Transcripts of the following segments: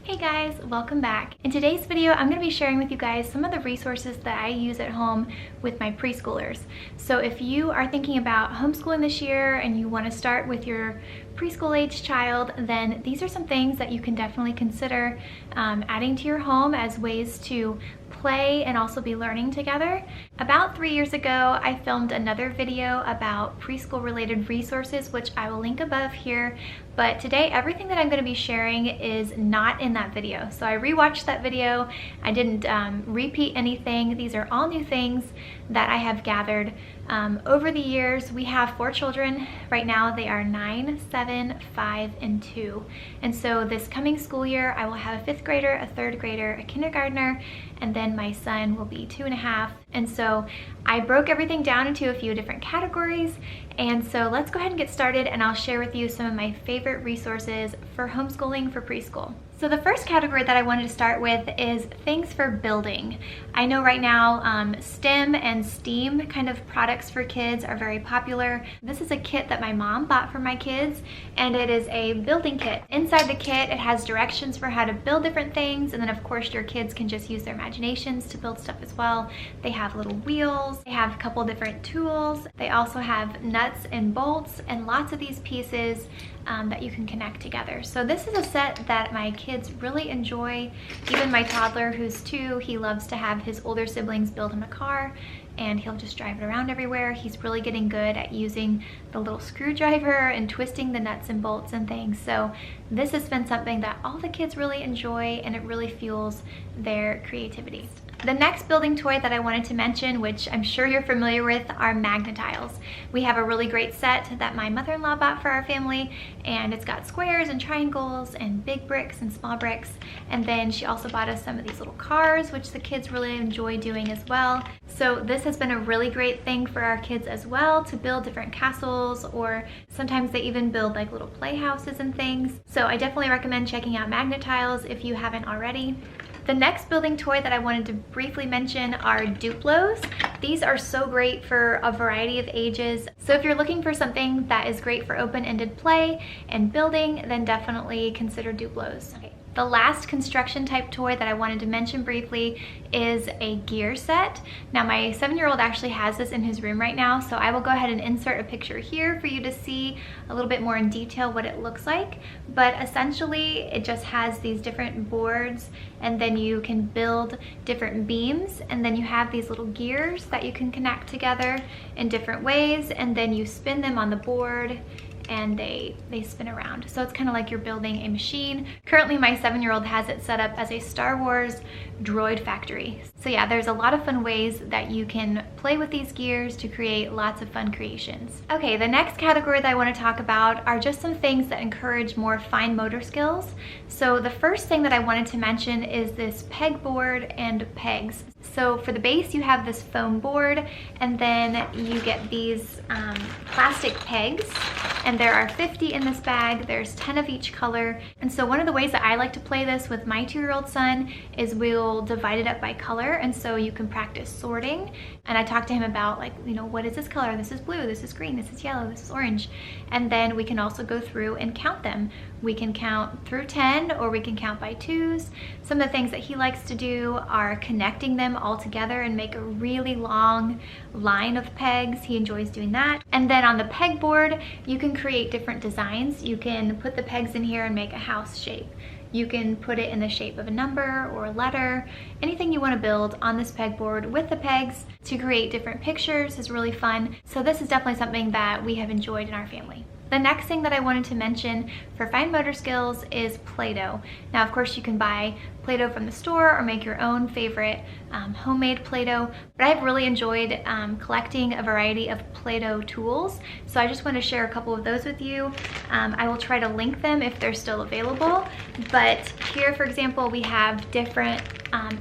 Hey guys, welcome back. In today's video, I'm going to be sharing with you guys some of the resources that I use at home with my preschoolers. So if you are thinking about homeschooling this year and you want to start with your preschool age child, then these are some things that you can definitely consider adding to your home as ways to play and also be learning together. About 3 years ago, I filmed another video about preschool related resources, which I will link above here. But today, everything that I'm going to be sharing is not in that video. So I rewatched that video. I didn't repeat anything. These are all new things that I have gathered over the years. We have 4 children. Right now they are 9, 7, 5, and 2. And so this coming school year, I will have a 5th grader, a 3rd grader, a kindergartner, and then my son will be 2.5. And so I broke everything down into a few different categories. And so let's go ahead and get started, and I'll share with you some of my favorite resources for homeschooling for preschool. So the first category that I wanted to start with is things for building. I know right now STEM and STEAM kind of products for kids are very popular. This is a kit that my mom bought for my kids, and it is a building kit. Inside the kit, it has directions for how to build different things, and then of course your kids can just use their imaginations to build stuff as well. They have little wheels, they have a couple different tools, they also have nuts and bolts and lots of these pieces that you can connect together. So this is a set that my kids really enjoy. Even my toddler, who's 2, he loves to have his older siblings build him a car, and he'll just drive it around everywhere. He's really getting good at using the little screwdriver and twisting the nuts and bolts and things. So this has been something that all the kids really enjoy, and it really fuels their creativity. The next building toy that I wanted to mention, which I'm sure you're familiar with, are magnetiles. We have a really great set that my mother-in-law bought for our family, and it's got squares and triangles and big bricks and small bricks. And then she also bought us some of these little cars, which the kids really enjoy doing as well. So this has been a really great thing for our kids as well, to build different castles, or sometimes they even build like little playhouses and things. So I definitely recommend checking out magnetiles if you haven't already. The next building toy that I wanted to briefly mention are Duplos. These are so great for a variety of ages. So if you're looking for something that is great for open-ended play and building, then definitely consider Duplos. Okay. The last construction type toy that I wanted to mention briefly is a gear set. Now my 7-year-old actually has this in his room right now, so I will go ahead and insert a picture here for you to see a little bit more in detail what it looks like. But essentially it just has these different boards, and then you can build different beams, and then you have these little gears that you can connect together in different ways, and then you spin them on the board and they spin around. So it's kind of like you're building a machine. Currently my 7-year-old has it set up as a Star Wars droid factory. So yeah, there's a lot of fun ways that you can play with these gears to create lots of fun creations. Okay, the next category that I want to talk about are just some things that encourage more fine motor skills. So the first thing that I wanted to mention is this Pegboard and Pegs. So for the base, you have this foam board, and then you get these plastic pegs, and there are 50 in this bag. There's 10 of each color. And so one of the ways that I like to play this with my 2-year-old son is we'll divide it up by color, and so you can practice sorting. And I talk to him about, like, you know, what is this color? This is blue, this is green, this is yellow, this is orange. And then we can also go through and count them. We can count through 10, or we can count by 2s. Some of the things that he likes to do are connecting them all together and make a really long line of pegs. He enjoys doing that. And then on the pegboard, you can create different designs. You can put the pegs in here and make a house shape. You can put it in the shape of a number or a letter. Anything you want to build on this pegboard with the pegs to create different pictures is really fun. So this is definitely something that we have enjoyed in our family. The next thing that I wanted to mention for fine motor skills is Play-Doh. Now, of course, you can buy Play-Doh from the store or make your own favorite homemade Play-Doh, but I've really enjoyed collecting a variety of Play-Doh tools. So I just want to share a couple of those with you. I will try to link them if they're still available, but here, for example, we have different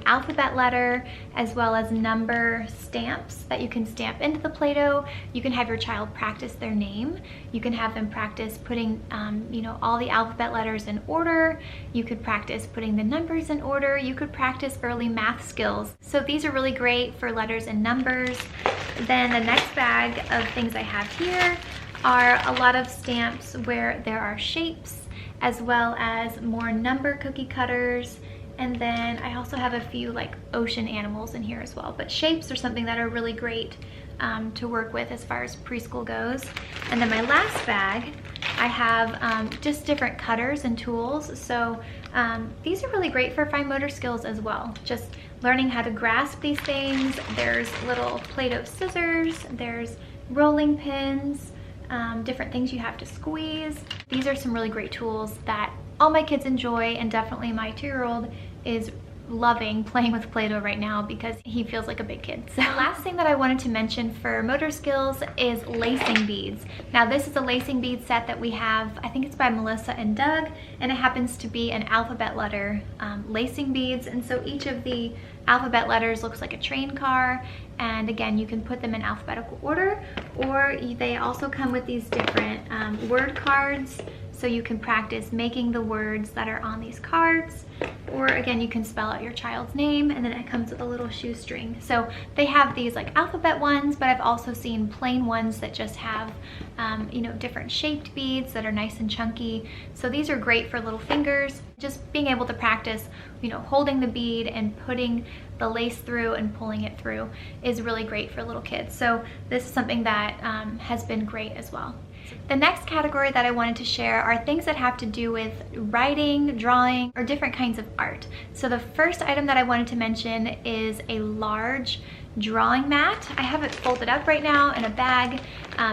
alphabet letter as well as number stamps that you can stamp into the Play-Doh. You can have your child practice their name. You can have them practice putting you know, all the alphabet letters in order. You could practice putting the numbers in order. You could practice early math skills. So these are really great for letters and numbers. Then the next bag of things I have here are a lot of stamps where there are shapes as well as more number cookie cutters. And then I also have a few like ocean animals in here as well. But shapes are something that are really great to work with as far as preschool goes. And then my last bag, I have just different cutters and tools. So these are really great for fine motor skills as well. Just learning how to grasp these things. There's little Play-Doh scissors, there's rolling pins, different things you have to squeeze. These are some really great tools that all my kids enjoy, and definitely my 2-year-old is loving playing with Play-Doh right now because he feels like a big kid. So the last thing that I wanted to mention for motor skills is lacing beads. Now this is a lacing bead set that we have, I think it's by Melissa and Doug, and it happens to be an alphabet letter lacing beads. And so each of the alphabet letters looks like a train car, and again you can put them in alphabetical order, or they also come with these different word cards, so you can practice making the words that are on these cards. Or again, you can spell out your child's name, and then it comes with a little shoestring. So they have these like alphabet ones, but I've also seen plain ones that just have you know, different shaped beads that are nice and chunky. So these are great for little fingers. Just being able to practice, you know, holding the bead and putting the lace through and pulling it through is really great for little kids. So this is something that has been great as well. The next category that I wanted to share are things that have to do with writing, drawing, or different kinds of art. So the first item that I wanted to mention is a large drawing mat. I have it folded up right now in a bag.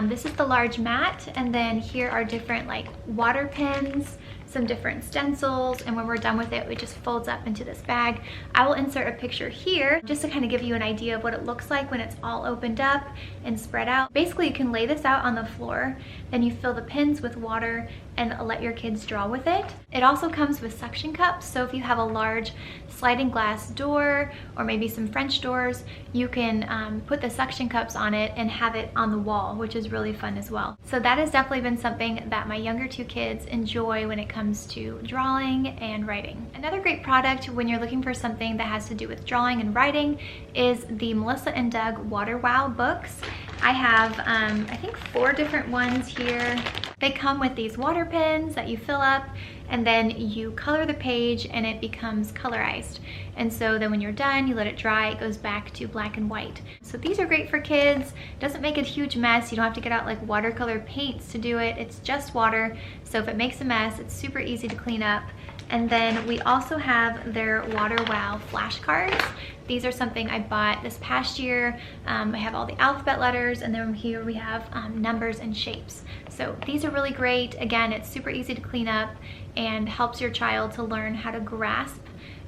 This is the large mat, and then here are different like water pens, some different stencils, and when we're done with it, it just folds up into this bag. I will insert a picture here just to kind of give you an idea of what it looks like when it's all opened up and spread out. Basically, you can lay this out on the floor, then you fill the pins with water and let your kids draw with it. It also comes with suction cups, so if you have a large sliding glass door or maybe some French doors, you can put the suction cups on it and have it on the wall, which is really fun as well. So that has definitely been something that my younger 2 kids enjoy when it comes to drawing and writing. Another great product when you're looking for something that has to do with drawing and writing is the Melissa and Doug Water Wow books. I have, I think 4 different ones here. They come with these water pens that you fill up, and then you color the page and it becomes colorized. And so then when you're done, you let it dry, it goes back to black and white. So these are great for kids. It doesn't make a huge mess. You don't have to get out like watercolor paints to do it. It's just water. So if it makes a mess, it's super easy to clean up. And then we also have their Water Wow Flashcards. These are something I bought this past year. I have all the alphabet letters, and then here we have numbers and shapes. So these are really great. Again, it's super easy to clean up and helps your child to learn how to grasp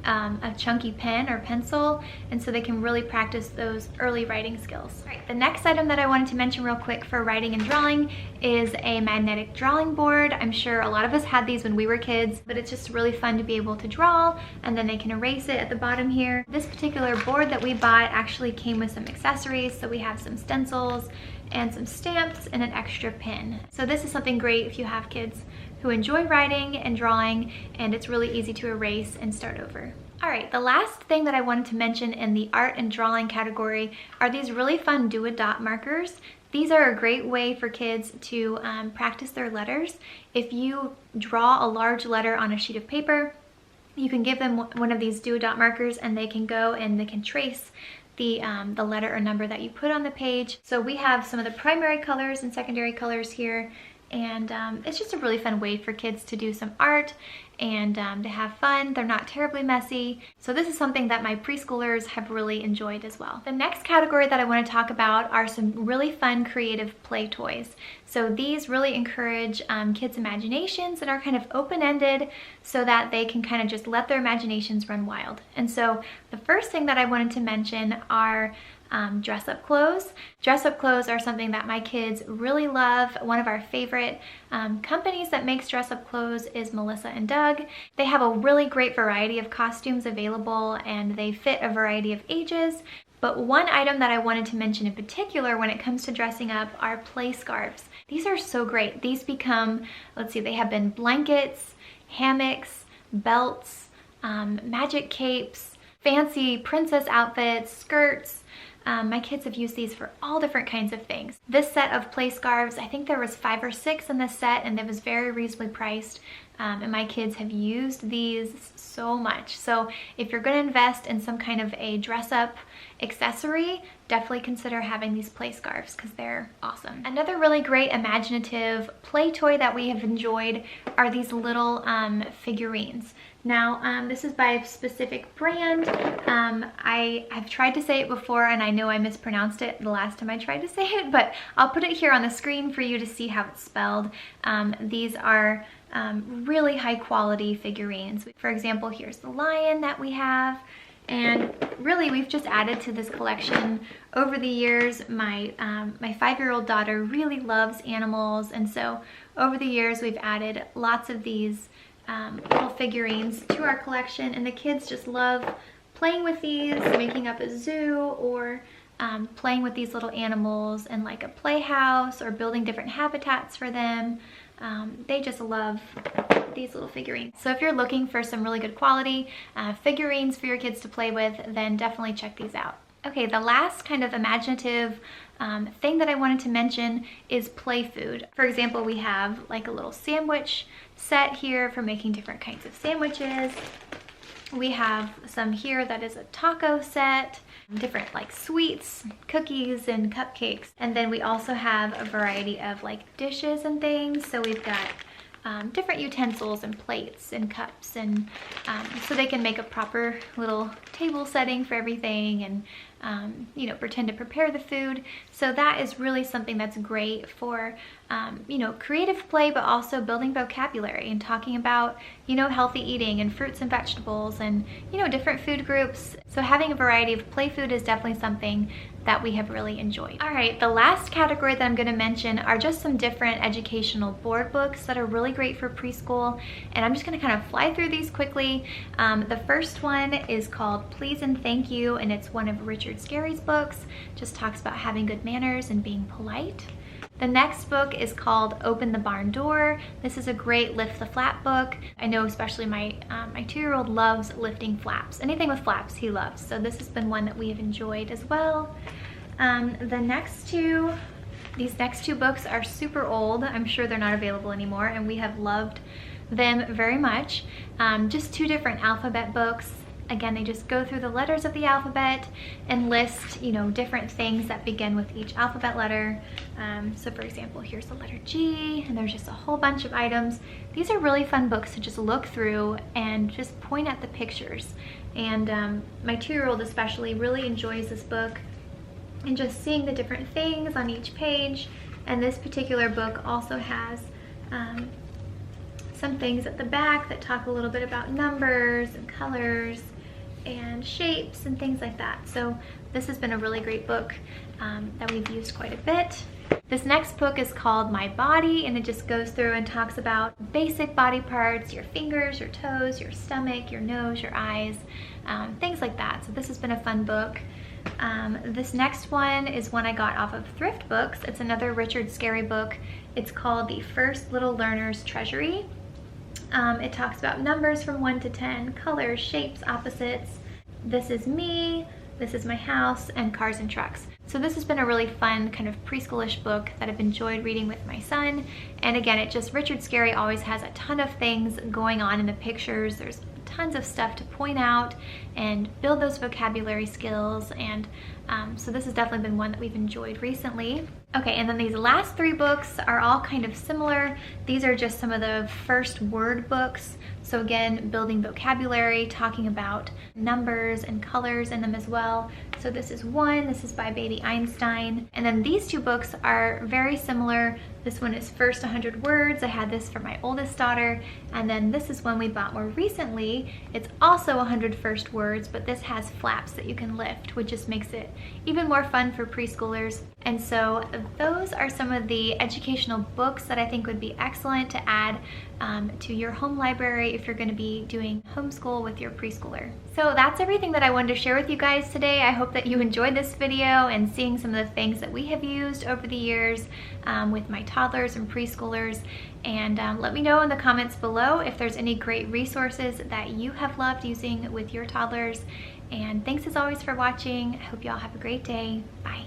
a chunky pen or pencil, and so they can really practice those early writing skills. All right, the next item that I wanted to mention real quick for writing and drawing is a magnetic drawing board. I'm sure a lot of us had these when we were kids, but it's just really fun to be able to draw, and then they can erase it at the bottom here. This particular board that we bought actually came with some accessories, so we have some stencils and some stamps and an extra pin. So this is something great if you have kids who enjoy writing and drawing, and it's really easy to erase and start over. All right, the last thing that I wanted to mention in the art and drawing category are these really fun do-a-dot markers. These are a great way for kids to practice their letters. If you draw a large letter on a sheet of paper, you can give them one of these do-a-dot markers, and they can go and they can trace the letter or number that you put on the page. So we have some of the primary colors and secondary colors here, and it's just a really fun way for kids to do some art and to have fun. They're not terribly messy. So this is something that my preschoolers have really enjoyed as well. The next category that I want to talk about are some really fun creative play toys. So these really encourage kids' imaginations and are kind of open-ended so that they can kind of just let their imaginations run wild. And so the first thing that I wanted to mention are dress-up clothes. Dress-up clothes are something that my kids really love. One of our favorite companies that makes dress-up clothes is Melissa and Doug. They have a really great variety of costumes available, and they fit a variety of ages. But one item that I wanted to mention in particular when it comes to dressing up are play scarves. These are so great. These become, let's see, they have been blankets, hammocks, belts, magic capes, fancy princess outfits, skirts. My kids have used these for all different kinds of things. This set of play scarves, I think there was 5 or 6 in this set, and it was very reasonably priced. and my kids have used these so much. So if you're going to invest in some kind of a dress-up accessory, definitely consider having these play scarves because they're awesome. Another really great imaginative play toy that we have enjoyed are these little figurines. Now, this is by a specific brand. I've tried to say it before and I know I mispronounced it the last time I tried to say it, but I'll put it here on the screen for you to see how it's spelled. These are really high quality figurines. For example, here's the lion that we have. And really, we've just added to this collection over the years. My 5-year-old daughter really loves animals, and so over the years we've added lots of these little figurines to our collection, and the kids just love playing with these, making up a zoo, or playing with these little animals in like a playhouse, or building different habitats for them. They just love these little figurines. So if you're looking for some really good quality figurines for your kids to play with, then definitely check these out. Okay, the last kind of imaginative thing that I wanted to mention is play food. For example, we have like a little sandwich set here for making different kinds of sandwiches. We have some here that is a taco set, different like sweets, cookies, and cupcakes. And then we also have a variety of like dishes and things. So we've got different utensils and plates and cups, and so they can make a proper little table setting for everything, and you know, pretend to prepare the food. So that is really something that's great for you know, creative play, but also building vocabulary and talking about, you know, healthy eating and fruits and vegetables and, you know, different food groups. So having a variety of play food is definitely something that we have really enjoyed. All right, the last category that I'm going to mention are just some different educational board books that are really great for preschool, and I'm just going to kind of fly through these quickly. The first one is called Please and Thank You, and it's one of Richard Scarry's books. Just talks about having good manners and being polite. The next book is called Open the Barn Door. This is a great lift the flap book. I know especially my 2-year-old loves lifting flaps. Anything with flaps he loves. So this has been one that we have enjoyed as well. These next two books are super old. I'm sure they're not available anymore, and we have loved them very much. Just two different alphabet books. Again, they just go through the letters of the alphabet and list, you know, different things that begin with each alphabet letter. So for example, here's the letter G, and there's just a whole bunch of items. These are really fun books to just look through and just point at the pictures. And my 2-year-old especially really enjoys this book and just seeing the different things on each page. And this particular book also has some things at the back that talk a little bit about numbers and colors and shapes and things like that. So this has been a really great book that we've used quite a bit. This next book is called My Body, and it just goes through and talks about basic body parts, your fingers, your toes, your stomach, your nose, your eyes, things like that. So this has been a fun book. This next one is one I got off of Thrift Books. It's another Richard Scarry book. It's called The First Little Learner's Treasury. It talks about numbers from 1 to 10, colors, shapes, opposites. This is me, this is my house, and cars and trucks. So this has been a really fun kind of preschoolish book that I've enjoyed reading with my son. And again, Richard Scarry always has a ton of things going on in the pictures. There's tons of stuff to point out and build those vocabulary skills, and so this has definitely been one that we've enjoyed recently. Okay, and then these last 3 books are all kind of similar. These are just some of the first word books. So again, building vocabulary, talking about numbers and colors in them as well. So this is one, this is by Baby Einstein. And then these 2 books are very similar. This one is First 100 Words. I had this for my oldest daughter. And then this is one we bought more recently. It's also 100 First Words, but this has flaps that you can lift, which just makes it even more fun for preschoolers. And so those are some of the educational books that I think would be excellent to add to your home library if you're going to be doing homeschool with your preschooler. So that's everything that I wanted to share with you guys today. I hope that you enjoyed this video and seeing some of the things that we have used over the years with my toddlers and preschoolers. And let me know in the comments below if there's any great resources that you have loved using with your toddlers. And thanks as always for watching. I hope you all have a great day. Bye.